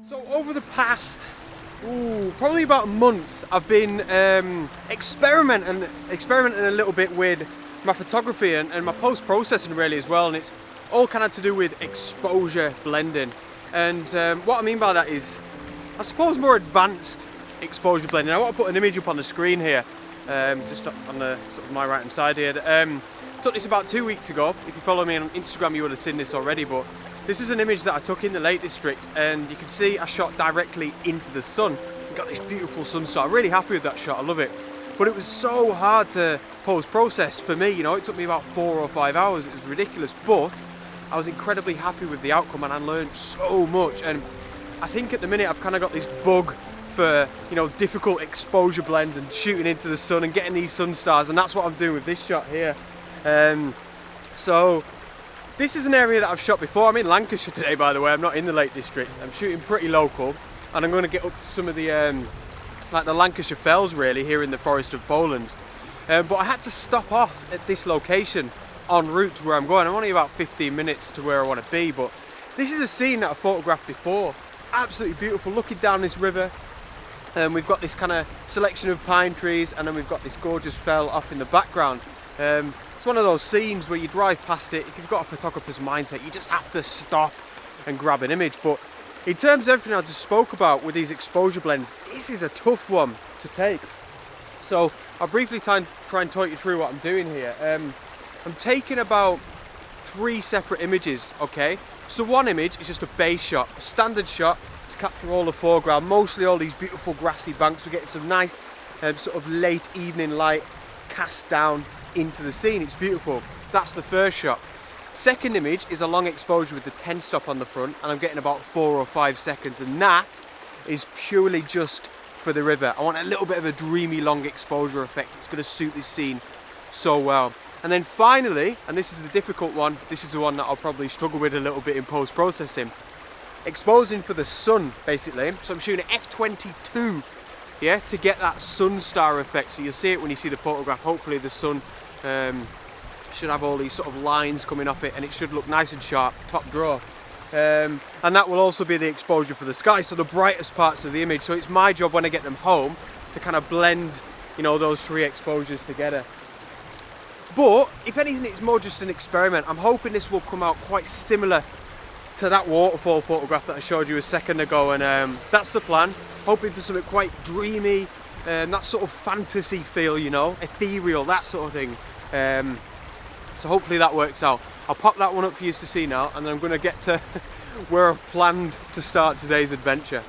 So over the past, probably about a month, I've been experimenting a little bit with my photography and my post-processing really as well, and it's all kind of to do with exposure blending. And what I mean by that is, I suppose, more advanced exposure blending. I want to put an image up on the screen here, just on the sort of my right hand side here. Took this about 2 weeks ago. If you follow me on Instagram, you would have seen this already, but this is an image that I took in the Lake District, and you can see I shot directly into the sun. You got this beautiful sunset. I'm really happy with that shot, I love it. But it was so hard to post-process for me, you know, it took me about 4 or 5 hours, it was ridiculous, but I was incredibly happy with the outcome and I learned so much. And I think at the minute I've kind of got this bug for, you know, difficult exposure blends and shooting into the sun and getting these sun stars, and that's what I'm doing with this shot here. So this is an area that I've shot before. I'm in Lancashire today, by the way. I'm not in the Lake District. I'm shooting pretty local, and I'm going to get up to some of the like the Lancashire fells really here in the forest of Poland. But I had to stop off at this location en route to where I'm going. I'm only about 15 minutes to where I want to be, but this is a scene that I photographed before. Absolutely beautiful, looking down this river. We've got this kind of selection of pine trees, and then we've got this gorgeous fell off in the background. It's one of those scenes where you drive past it, if you've got a photographer's mindset, you just have to stop and grab an image. But in terms of everything I just spoke about with these exposure blends, this is a tough one to take. So I'll briefly try and talk you through what I'm doing here. I'm taking about 3 separate images, okay? So one image is just a base shot, a standard shot to capture all the foreground, mostly all these beautiful grassy banks. We're getting some nice sort of late evening light cast down into the scene. It's beautiful. That's the first shot. Second image is a long exposure with the 10 stop on the front, and I'm getting about 4 or 5 seconds, and that is purely just for the river. I want a little bit of a dreamy long exposure effect. It's going to suit this scene so well. And then finally, and this is the difficult one, this is the one that I'll probably struggle with a little bit in post-processing, exposing for the sun basically. So I'm shooting at f/22, yeah, to get that sun star effect. So you'll see it when you see the photograph. Hopefully the sun should have all these sort of lines coming off it, and it should look nice and sharp, top draw. And that will also be the exposure for the sky, so the brightest parts of the image. So it's my job when I get them home to kind of blend, you know, those 3 exposures together. But if anything, it's more just an experiment. I'm hoping this will come out quite similar to that waterfall photograph that I showed you a second ago, and that's the plan. Hoping for something quite dreamy, that sort of fantasy feel, you know, ethereal, that sort of thing. So hopefully that works out. I'll pop that one up for you to see now, and then I'm going to get to where I've planned to start today's adventure.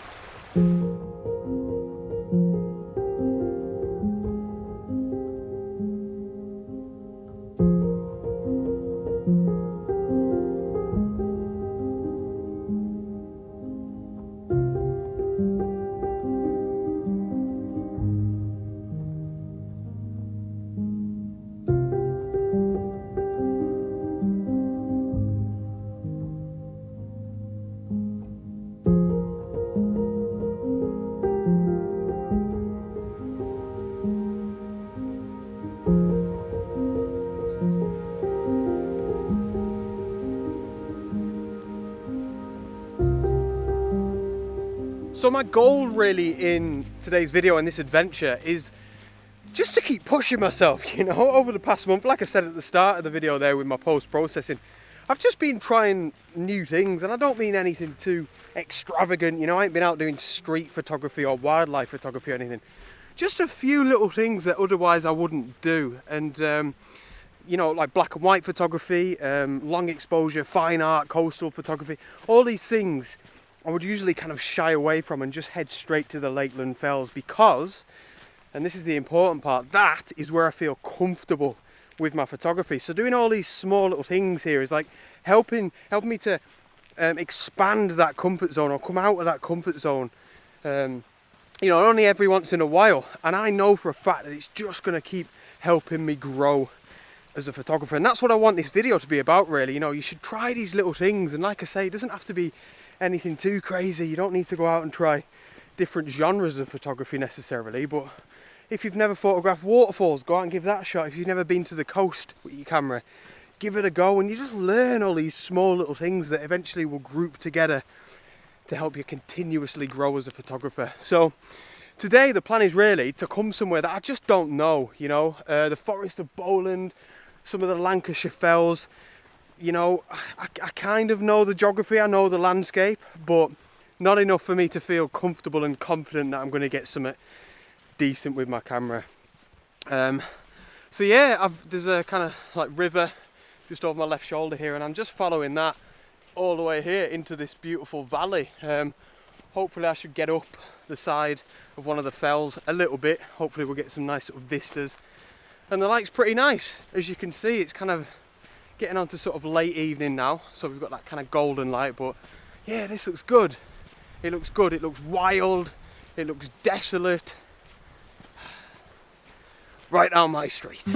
So my goal really in today's video and this adventure is just to keep pushing myself, you know. Over the past month, like I said at the start of the video there with my post-processing, I've just been trying new things, and I don't mean anything too extravagant, you know. I ain't been out doing street photography or wildlife photography or anything. Just a few little things that otherwise I wouldn't do, and you know, like black and white photography, long exposure, fine art, coastal photography, all these things I would usually kind of shy away from and just head straight to the Lakeland Fells because, and this is the important part, that is where I feel comfortable with my photography. So doing all these small little things here is like helping me to expand that comfort zone or come out of that comfort zone, you know, only every once in a while. And I know for a fact that it's just going to keep helping me grow as a photographer. And that's what I want this video to be about really. You know, you should try these little things, and like I say, it doesn't have to be anything too crazy. You don't need to go out and try different genres of photography necessarily, but if you've never photographed waterfalls, go out and give that a shot. If you've never been to the coast with your camera, give it a go, and you just learn all these small little things that eventually will group together to help you continuously grow as a photographer. So today the plan is really to come somewhere that I just don't know, you know, the Forest of Bowland, some of the Lancashire fells. You know, I kind of know the geography, I know the landscape, but not enough for me to feel comfortable and confident that I'm going to get something decent with my camera. So yeah, there's a kind of like river just over my left shoulder here, and I'm just following that all the way here into this beautiful valley. Hopefully I should get up the side of one of the fells a little bit. Hopefully we'll get some nice sort of vistas. And the lake's pretty nice. As you can see, it's kind of getting on to sort of late evening now, so we've got that kind of golden light, but yeah, this looks good. It looks good, it looks wild, it looks desolate. Right down my street.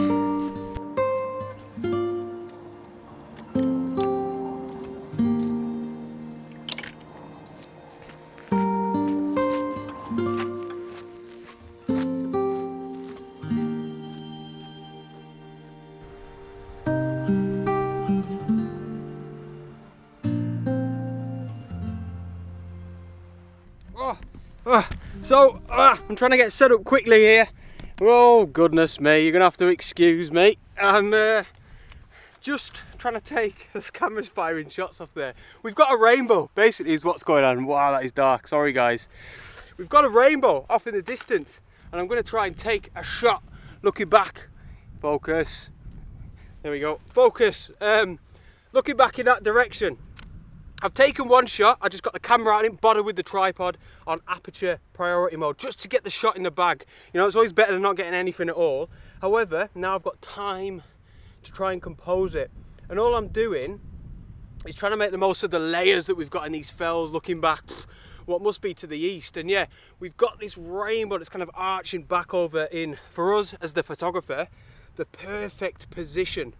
I'm trying to get set up quickly here. Oh goodness me, you're gonna have to excuse me. I'm just trying to take the camera's firing shots off there. We've got a rainbow, basically, is what's going on. Wow, that is dark, sorry guys. We've got a rainbow off in the distance, and I'm going to try and take a shot looking back. Focus. There we go. Focus. Looking back in that direction. I've taken one shot. I just got the camera out. I didn't bother with the tripod on aperture priority mode just to get the shot in the bag. You know, it's always better than not getting anything at all. However, now I've got time to try and compose it. And all I'm doing is trying to make the most of the layers that we've got in these fells, looking back what must be to the east. And yeah, we've got this rainbow that's kind of arching back over in, for us as the photographer, the perfect position.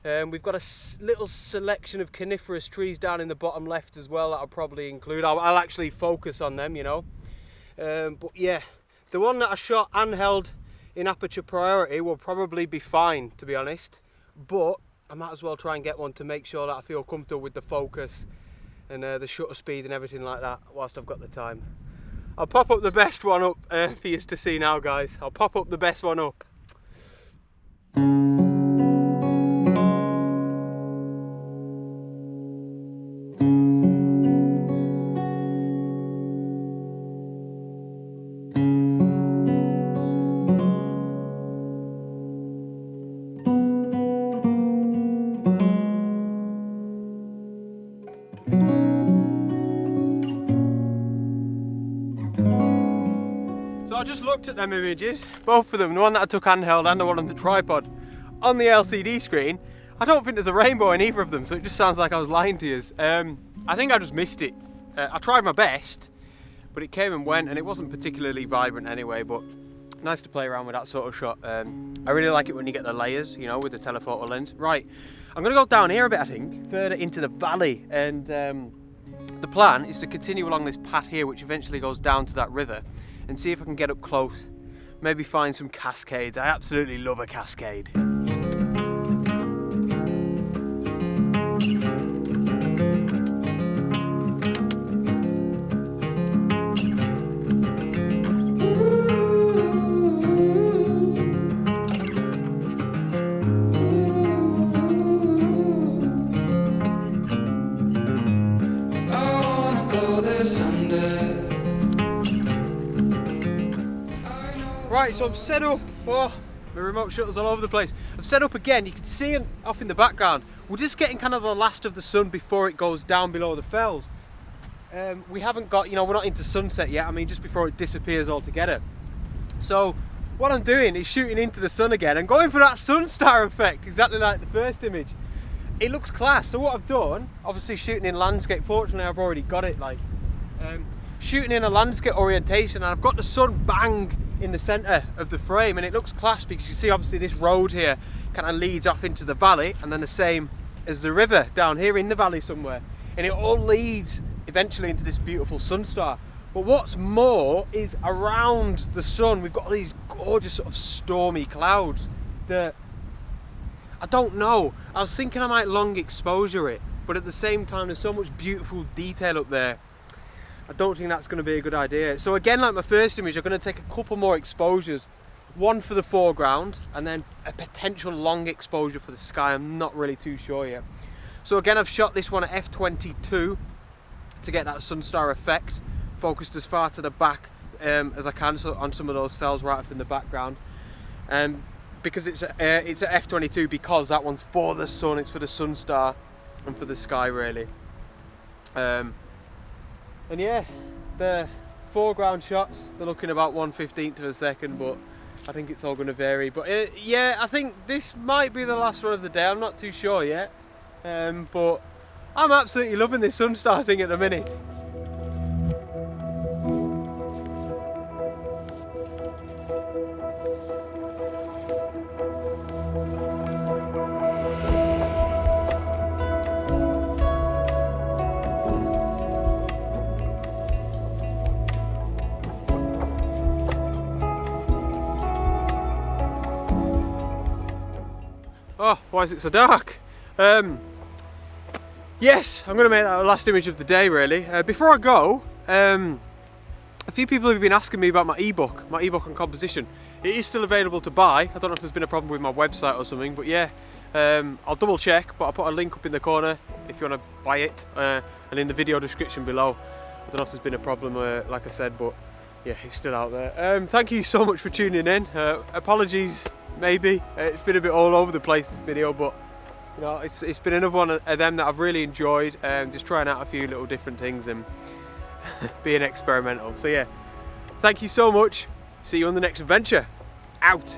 We've got a little selection of coniferous trees down in the bottom left as well that I'll probably include. I'll actually focus on them, you know. But yeah, the one that I shot and held in aperture priority will probably be fine, to be honest. But I might as well try and get one to make sure that I feel comfortable with the focus and the shutter speed and everything like that whilst I've got the time. I'll pop up the best one up for you to see now, guys. I'll pop up the best one up. So I just looked at them images, both of them, the one that I took handheld and the one on the tripod, on the LCD screen. I don't think there's a rainbow in either of them, so it just sounds like I was lying to you. I think I just missed it. I tried my best, but it came and went, and it wasn't particularly vibrant anyway, but nice to play around with that sort of shot. I really like it when you get the layers, you know, with the telephoto lens. Right, I'm gonna go down here a bit, I think, further into the valley, and the plan is to continue along this path here, which eventually goes down to that river, and see if I can get up close, maybe find some cascades. I absolutely love a cascade. Right, so I'm set up. Oh, my remote shuttle's all over the place. I've set up again. You can see it off in the background. We're just getting kind of the last of the sun before it goes down below the fells. We haven't got, you know, we're not into sunset yet. I mean, just before it disappears altogether. So what I'm doing is shooting into the sun again and going for that sun star effect, exactly like the first image. It looks class. So what I've done, obviously shooting in landscape, fortunately I've already got it, like shooting in a landscape orientation, and I've got the sun bang in the center of the frame, and it looks class because you see obviously this road here kind of leads off into the valley, and then the same as the river down here in the valley somewhere, and it all leads eventually into this beautiful sun star. But what's more is around the sun we've got these gorgeous sort of stormy clouds that I don't know, I was thinking I might long exposure it, but at the same time there's so much beautiful detail up there. I don't think that's going to be a good idea. So again, like my first image, I'm going to take a couple more exposures. One for the foreground and then a potential long exposure for the sky. I'm not really too sure yet. So again, I've shot this one at f/22 to get that Sunstar effect, focused as far to the back as I can, so on some of those fells right up in the background. Because it's at f/22, because that one's for the sun, it's for the Sunstar and for the sky really. And yeah, the foreground shots, they're looking about 1/15 of a second, but I think it's all going to vary. But yeah, I think this might be the last one of the day. I'm not too sure yet, but I'm absolutely loving this Sunstar thing at the minute. Oh, why is it so dark? Yes, I'm going to make that the last image of the day really. Before I go, a few people have been asking me about my ebook on composition. It is still available to buy. I don't know if there's been a problem with my website or something, but yeah, I'll double check, but I'll put a link up in the corner if you want to buy it, and in the video description below. I don't know if there's been a problem, like I said, but yeah, it's still out there. Thank you so much for tuning in. Apologies, maybe. It's been a bit all over the place, this video, but you know, it's been another one of them that I've really enjoyed, just trying out a few little different things and being experimental. So yeah, thank you so much. See you on the next adventure. Out.